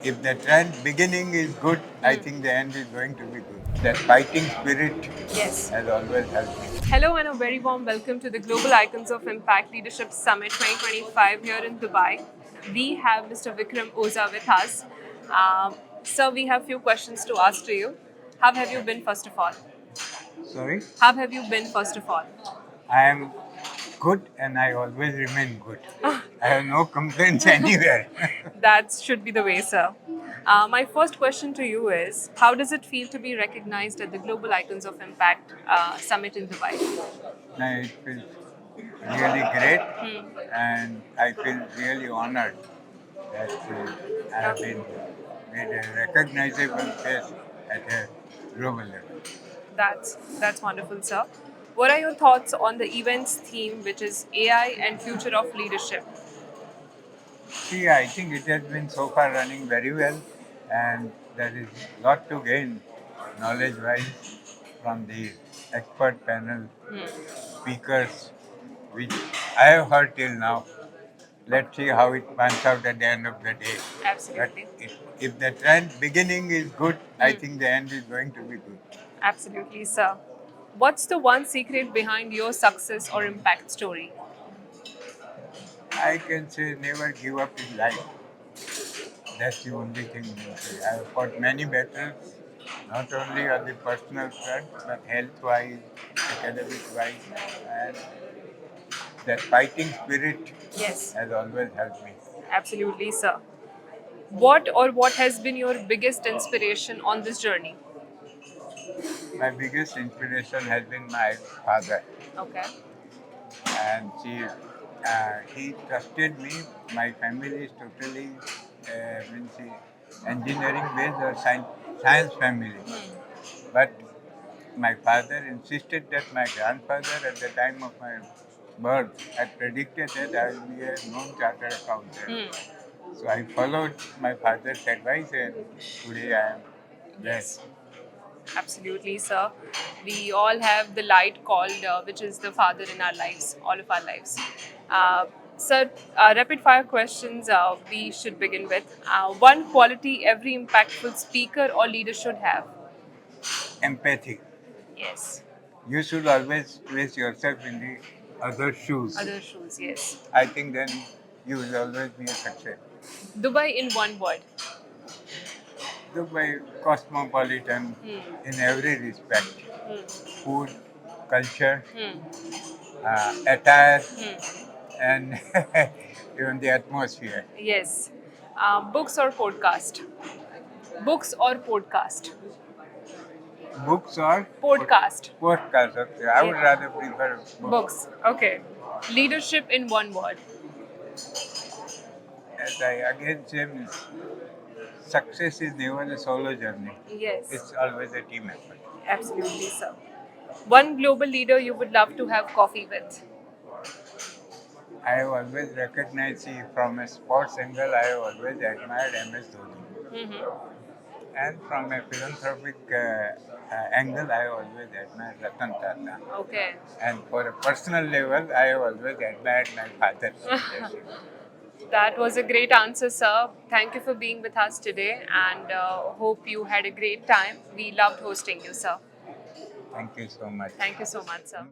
If the trend beginning is good, I think the end is going to be good. That fighting spirit Yes. has always helped me. Hello and a very warm welcome to the Global Icons of Impact Leadership Summit 2025 here in Dubai. We have Mr. Vikram Oza with us. Sir, we have few questions to ask to you. How have you been, first of all? Sorry? How have you been, first of all? I am good and I always remain good. I have no complaints anywhere. That should be the way, sir. My first question to you is, how does it feel to be recognized at the Global Icons of Impact Summit in Dubai? Now it feels really great and I feel really honored that I have been made a recognizable face at a global level. That's wonderful, sir. What are your thoughts on the event's theme, which is AI and future of leadership? See, I think it has been so far running very well, and there is a lot to gain knowledge wise from the expert panel speakers, which I have heard till now. Let's see how it pans out at the end of the day. But Absolutely. if the trend beginning is good, I think the end is going to be good. Absolutely, sir. What's the one secret behind your success or impact story? I can say never give up in life. That's the only thing I can say. I have fought many battles, not only on the personal front, but health wise, academic wise, and that fighting spirit Yes, has always helped me. absolutely, sir. What has been your biggest inspiration on this journey? My biggest inspiration has been my father, Okay. and he trusted me. My family is totally engineering based or science family, but my father insisted that my grandfather at the time of my birth had predicted that I will be a known chartered accountant. So I followed my father's advice and today I am blessed. Absolutely, sir. We all have the light called, which is the father in our lives, all of our lives. Sir, rapid fire questions we should begin with. One quality every impactful speaker or leader should have. Empathy. Yes. You should always place yourself in the other shoes. Other shoes, yes. I think then you will always be a success. Dubai in one word. Dubai cosmopolitan in every respect. Food, culture, attire, and even the atmosphere. Yes. Books or podcast? Books or podcast? Books or Podcast. podcast. Okay. I would Yeah. rather prefer books. Books. Okay. Leadership in one word. As I again say, success is never a solo journey. Yes. It's always a team effort. Absolutely, sir. One global leader you would love to have coffee with. I have always recognized, see, from a sports angle, I have always admired MS Dhoni. And from a philanthropic angle, I have always admired Ratan Tata. Okay. And for a personal level, I have always admired my father. That was a great answer, sir. Thank you for being with us today and hope you had a great time. We loved hosting you, sir. Thank you so much. Thank you so much, sir.